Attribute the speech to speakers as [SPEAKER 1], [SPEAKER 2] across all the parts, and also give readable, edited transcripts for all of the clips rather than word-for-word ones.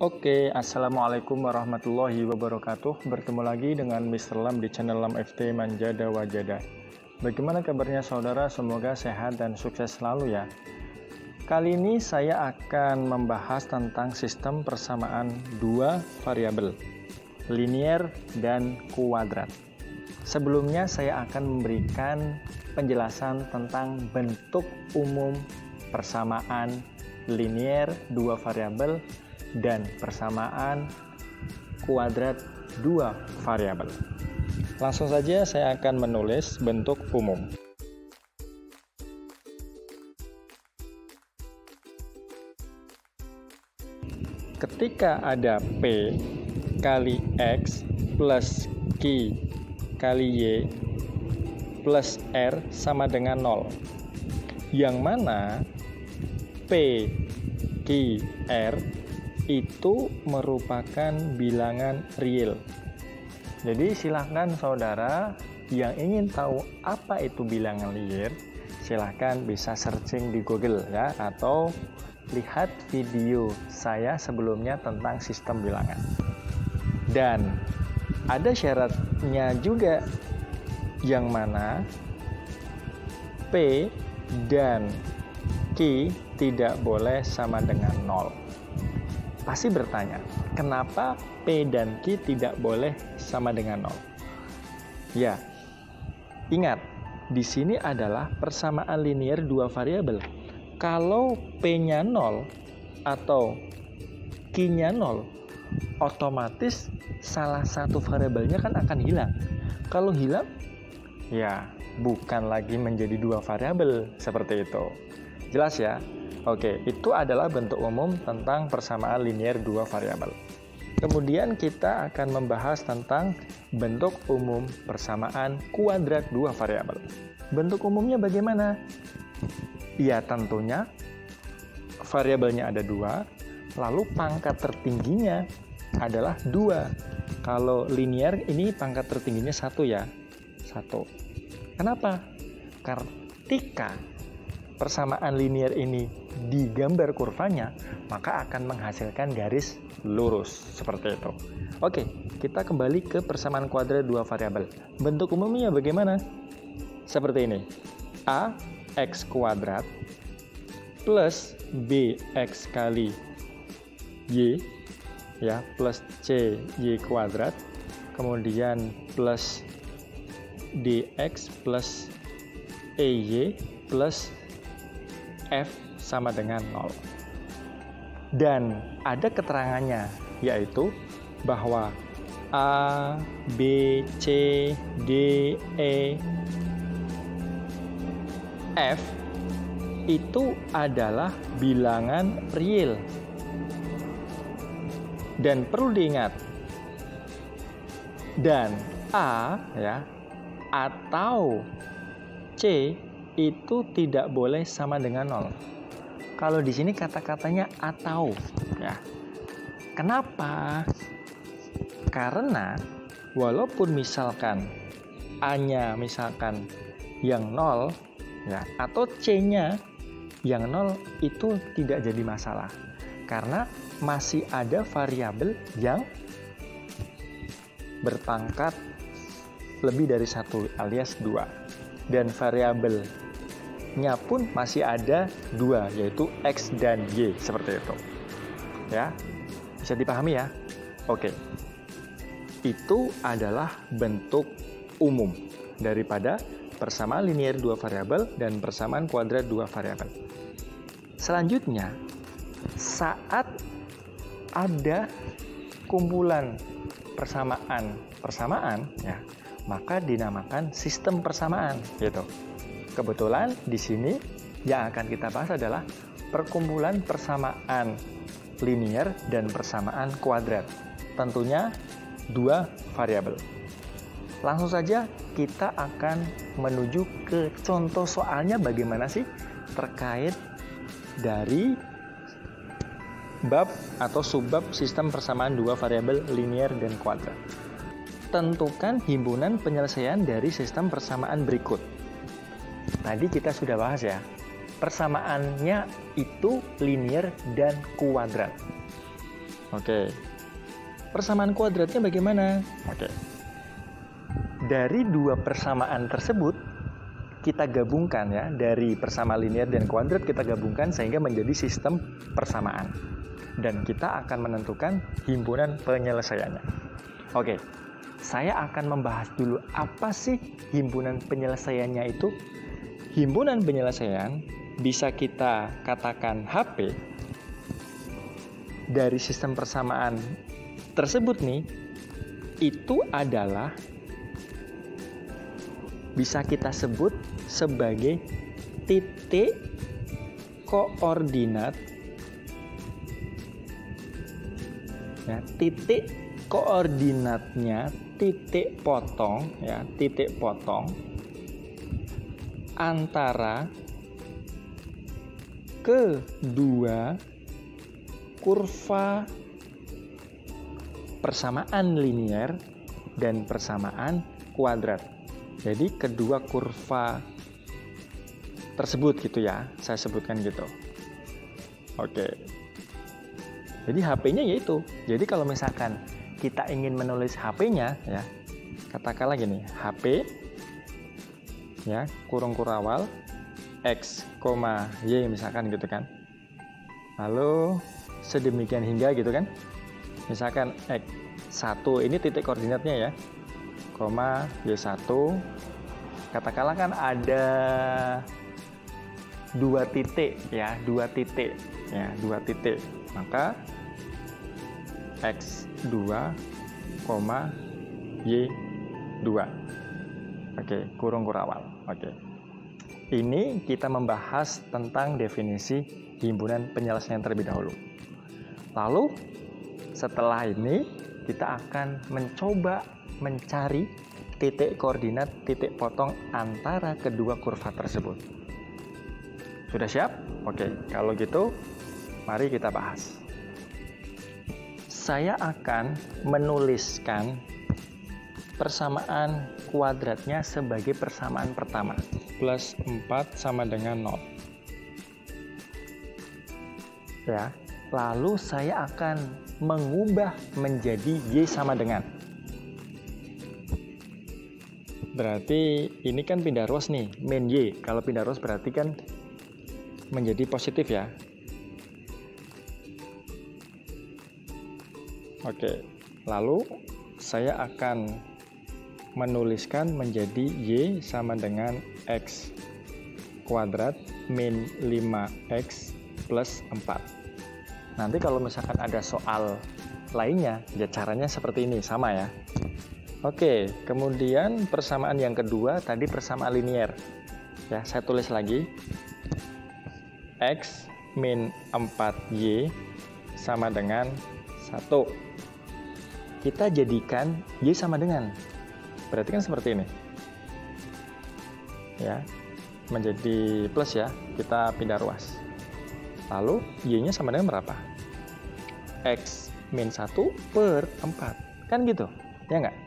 [SPEAKER 1] Assalamualaikum warahmatullahi wabarakatuh. Bertemu lagi dengan Mr. Lam di channel Lam FT Manjada Wajada. Bagaimana kabarnya saudara? Semoga sehat dan sukses selalu ya. Kali ini saya akan membahas tentang sistem persamaan dua variabel, linier dan kuadrat. Sebelumnya saya akan memberikan penjelasan tentang bentuk umum persamaan linier dua variabel dan persamaan kuadrat dua variabel. Langsung saja saya akan menulis bentuk umum. Ketika ada P kali X plus Q kali Y plus R sama dengan 0, yang mana P, Q, R itu merupakan bilangan real. Jadi silahkan saudara yang ingin tahu apa itu bilangan linear, silahkan bisa searching di Google ya, atau lihat video saya sebelumnya tentang sistem bilangan. Dan ada syaratnya juga, yang mana P dan Q tidak boleh sama dengan 0. Pasti bertanya, kenapa P dan Q tidak boleh sama dengan 0? Ya, ingat, di sini adalah persamaan linier dua variabel. Kalau P-nya 0 atau Q-nya 0, otomatis salah satu variabelnya kan akan hilang. Kalau hilang, ya bukan lagi menjadi dua variabel seperti itu. Jelas ya? Oke, itu adalah bentuk umum tentang persamaan linier dua variabel. Kemudian kita akan membahas tentang bentuk umum persamaan kuadrat dua variabel. Bentuk umumnya bagaimana? Ya tentunya variabelnya ada dua, lalu pangkat tertingginya adalah 2. Kalau linier ini pangkat tertingginya 1 ya. 1. Kenapa? Ketika persamaan linier ini digambar kurvanya, maka akan menghasilkan garis lurus seperti itu. Oke, kita kembali ke persamaan kuadrat dua variabel. Bentuk umumnya bagaimana? Seperti ini. A x kuadrat plus bx kali y ya, plus c y kuadrat, kemudian plus dx plus ey plus f sama dengan 0. Dan ada keterangannya, yaitu bahwa A, B, C, D, E, F itu adalah bilangan real. Dan perlu diingat, dan A ya atau C itu tidak boleh sama dengan 0. Kalau di sini kata-katanya atau ya. Kenapa? Karena walaupun misalkan A-nya misalkan yang 0 ya, atau C-nya yang 0, itu tidak jadi masalah. Karena masih ada variabel yang berpangkat lebih dari 1 alias 2. Dan variabelnya pun masih ada 2, yaitu X dan Y, seperti itu. Ya, bisa dipahami ya? Oke. Itu adalah bentuk umum daripada persamaan linier dua variabel dan persamaan kuadrat dua variabel. Selanjutnya, saat ada kumpulan persamaan ya, maka dinamakan sistem persamaan gitu. Kebetulan di sini yang akan kita bahas adalah perkumpulan persamaan linier dan persamaan kuadrat. Tentunya dua variabel. Langsung saja kita akan menuju ke contoh soalnya bagaimana sih terkait dari bab atau subbab sistem persamaan dua variabel linier dan kuadrat. Tentukan himpunan penyelesaian dari sistem persamaan berikut. Tadi kita sudah bahas ya, persamaannya itu linier dan kuadrat. Oke. Persamaan kuadratnya bagaimana? Oke. Dari dua persamaan tersebut, kita gabungkan ya, dari persamaan linear dan kuadrat kita gabungkan sehingga menjadi sistem persamaan. Dan kita akan menentukan himpunan penyelesaiannya. Oke, saya akan membahas dulu apa sih himpunan penyelesaiannya itu. Himpunan penyelesaian bisa kita katakan HP dari sistem persamaan tersebut nih, itu adalah bisa kita sebut sebagai titik koordinat ya, titik koordinatnya titik potong ya, titik potong antara kedua kurva persamaan linear dan persamaan kuadrat. Jadi kedua kurva tersebut gitu ya, saya sebutkan gitu. Oke. Jadi HP-nya yaitu. Jadi kalau misalkan kita ingin menulis HP-nya ya, katakanlah gini, HP ya, kurung kurawal X, Y misalkan gitu kan. Lalu sedemikian hingga gitu kan. Misalkan X1 ini titik koordinatnya ya, Y1. Katakanlah kan ada dua titik ya, dua titik. Maka X2, Y2. Oke, kurung kurawal. Oke. Ini kita membahas tentang definisi himpunan penyelesaian terlebih dahulu. Lalu setelah ini kita akan mencoba mencari titik koordinat titik potong antara kedua kurva tersebut. Sudah siap? Oke, kalau gitu mari kita bahas. Saya akan menuliskan persamaan kuadratnya sebagai persamaan pertama. Plus 4 sama dengan 0. Ya, lalu saya akan mengubah menjadi Y sama dengan. Berarti ini kan pindah ruas nih, min Y. Kalau pindah ruas berarti kan menjadi positif ya. Oke, lalu saya akan menuliskan menjadi Y sama dengan X kuadrat min 5X plus 4. Nanti kalau misalkan ada soal lainnya, ya caranya seperti ini, sama ya. Oke, kemudian persamaan yang kedua tadi persamaan linear. Ya, saya tulis lagi. X min 4Y sama dengan 1. Kita jadikan Y sama dengan. Berarti kan seperti ini. Ya, menjadi plus ya, kita pindah ruas. Lalu Y-nya sama dengan berapa? X min 1 per 4. Kan gitu, ya nggak?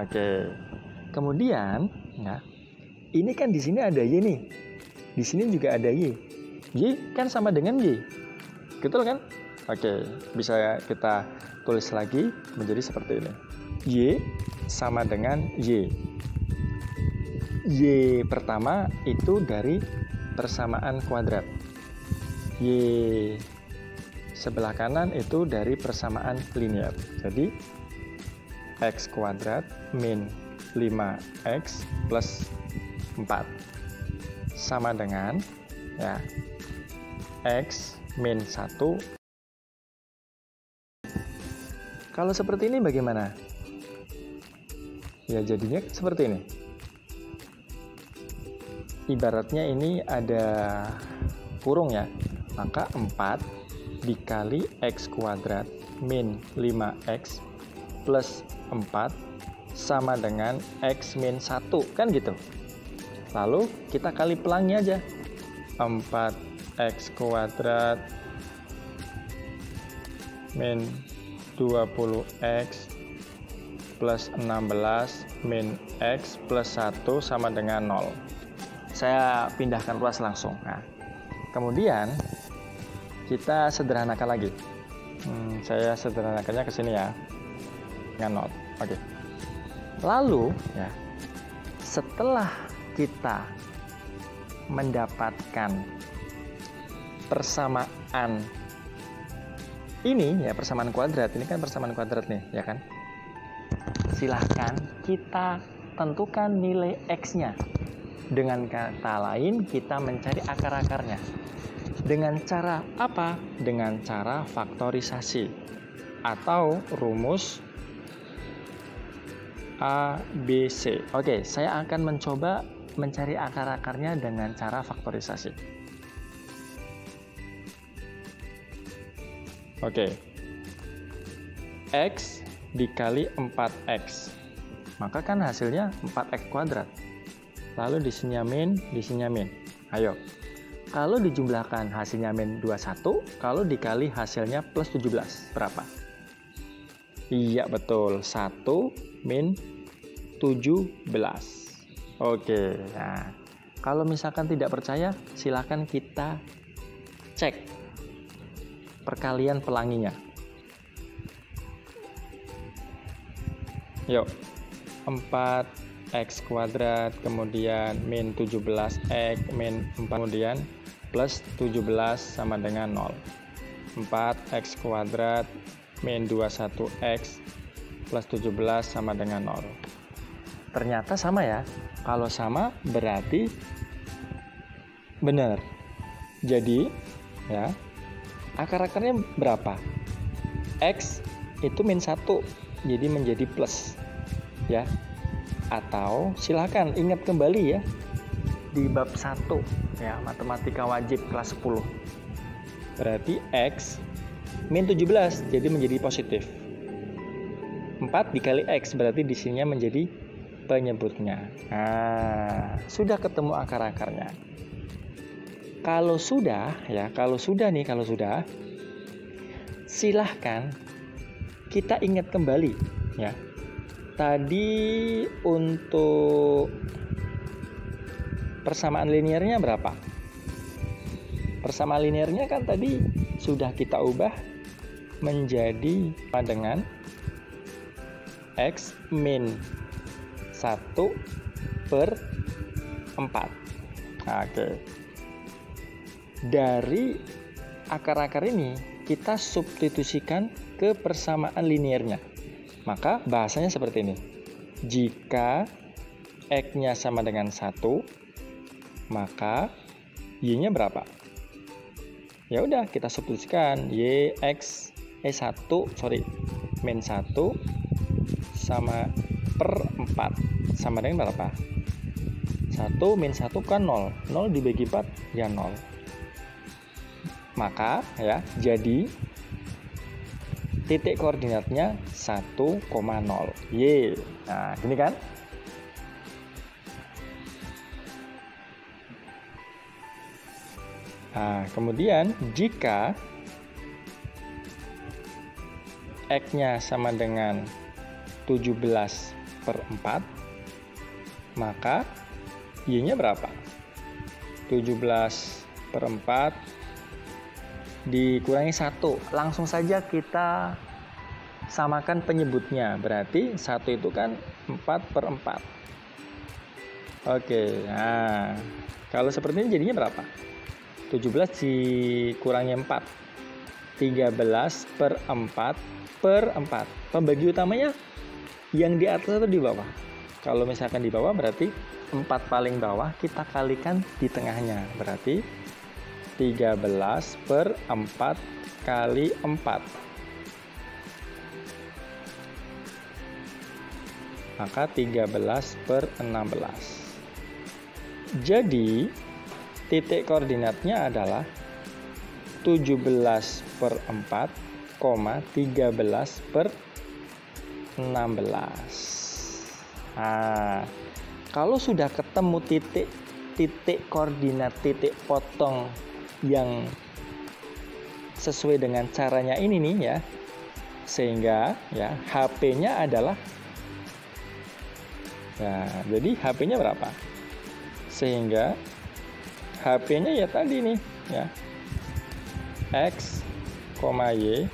[SPEAKER 1] Oke. Kemudian, ya, ini kan di sini ada Y nih. Di sini juga ada Y. Y kan sama dengan Y. Betul kan? Oke, bisa kita tulis lagi menjadi seperti ini. Y sama dengan Y. Y pertama itu dari persamaan kuadrat. Y sebelah kanan itu dari persamaan linear. Jadi X kuadrat min 5X plus 4 sama dengan ya X min 1. Kalau seperti ini bagaimana? Ya jadinya seperti ini. Ibaratnya ini ada kurung ya, maka 4 dikali X kuadrat min 5X plus 4 sama dengan X min 1, kan gitu. Lalu kita kali pelangnya aja, 4X kuadrat min 20X plus 16 min X plus 1 sama dengan 0. Saya pindahkan ruas langsung. Nah, kemudian kita sederhanakan lagi. Saya sederhanakannya ke sini ya, dengan 0. Oke. Lalu ya, setelah kita mendapatkan persamaan ini ya, persamaan kuadrat, ini kan persamaan kuadrat nih ya kan, silahkan kita tentukan nilai X-nya. Dengan kata lain, kita mencari akar-akarnya. Dengan cara apa? Dengan cara faktorisasi atau rumus ABC. Oke, saya akan mencoba mencari akar-akarnya dengan cara faktorisasi. Oke. X dikali 4X. Maka kan hasilnya 4X kuadrat. Lalu disininya min, disininya min. Ayo. Kalau dijumlahkan hasilnya min 21, kalau dikali hasilnya plus 17, berapa? Iya betul, 1 min 17. Oke, nah kalau misalkan tidak percaya, silakan kita cek perkalian pelanginya. Yuk, 4X kuadrat, kemudian min 17X, min 4, kemudian plus 17 sama dengan 0. 4X kuadrat min 21X plus 17 sama dengan 0. Ternyata sama ya. Kalau sama berarti benar. Jadi ya, akar-akarnya berapa? X itu min 1, jadi menjadi plus ya. Atau silakan ingat kembali ya, di bab 1 ya, matematika wajib kelas 10. Berarti X min 17 jadi menjadi positif. 4 dikali X berarti di sininya menjadi penyebutnya. Nah, sudah ketemu akar-akarnya. Kalau sudah ya, kalau sudah, silahkan kita ingat kembali ya. Tadi untuk persamaan linearnya berapa? Persamaan linearnya kan tadi sudah kita ubah menjadi sama dengan X min 1/4. Oke. Dari akar-akar ini kita substitusikan ke persamaan linearnya. Maka bahasanya seperti ini. Jika X-nya sama dengan 1, maka Y-nya berapa? Ya udah, kita substitusikan min 1 sama per 4 sama dengan berapa? 1 min 1 kan 0. 0 dibagi 4 ya 0. Maka ya, jadi titik koordinatnya 1,0. Y. Nah, gini kan? Nah, kemudian jika X-nya sama dengan 17/4, maka Y-nya berapa? 17/4 dikurangi 1. Langsung saja kita samakan penyebutnya. Berarti 1 itu kan 4/4. Oke, nah kalau seperti ini jadinya berapa? 17 dikurangi 4, 13/4/4. Pembagi utamanya yang di atas atau di bawah? Kalau misalkan di bawah berarti 4 paling bawah kita kalikan di tengahnya. Berarti 13/4 kali 4. Maka 13/16. Jadi titik koordinatnya adalah 17/4, 13/16. Nah, kalau sudah ketemu titik koordinat, titik potong yang sesuai dengan caranya ini nih ya, sehingga ya HP-nya adalah, nah jadi HP-nya berapa? Sehingga HP-nya ya tadi nih ya, X, Y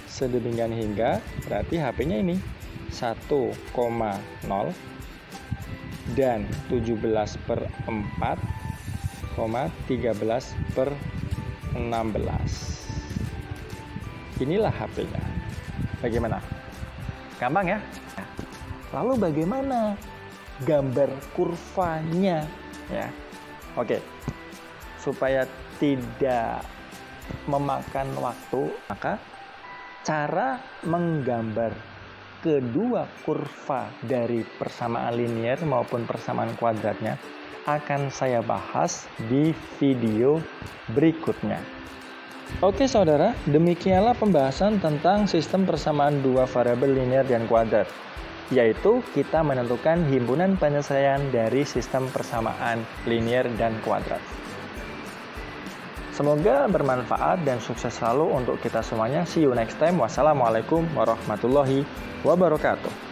[SPEAKER 1] sedemikian hingga, berarti HP-nya ini 1,0 dan 17/4,13/16. Inilah HP-nya. Bagaimana? Gampang ya? Lalu bagaimana gambar kurvanya ya? Oke. Supaya tidak memakan waktu, maka cara menggambar kedua kurva dari persamaan linear maupun persamaan kuadratnya akan saya bahas di video berikutnya. Oke saudara, demikianlah pembahasan tentang sistem persamaan dua variabel linear dan kuadrat, yaitu kita menentukan himpunan penyelesaian dari sistem persamaan linear dan kuadrat. Semoga bermanfaat dan sukses selalu untuk kita semuanya. See you next time. Wassalamualaikum warahmatullahi wabarakatuh.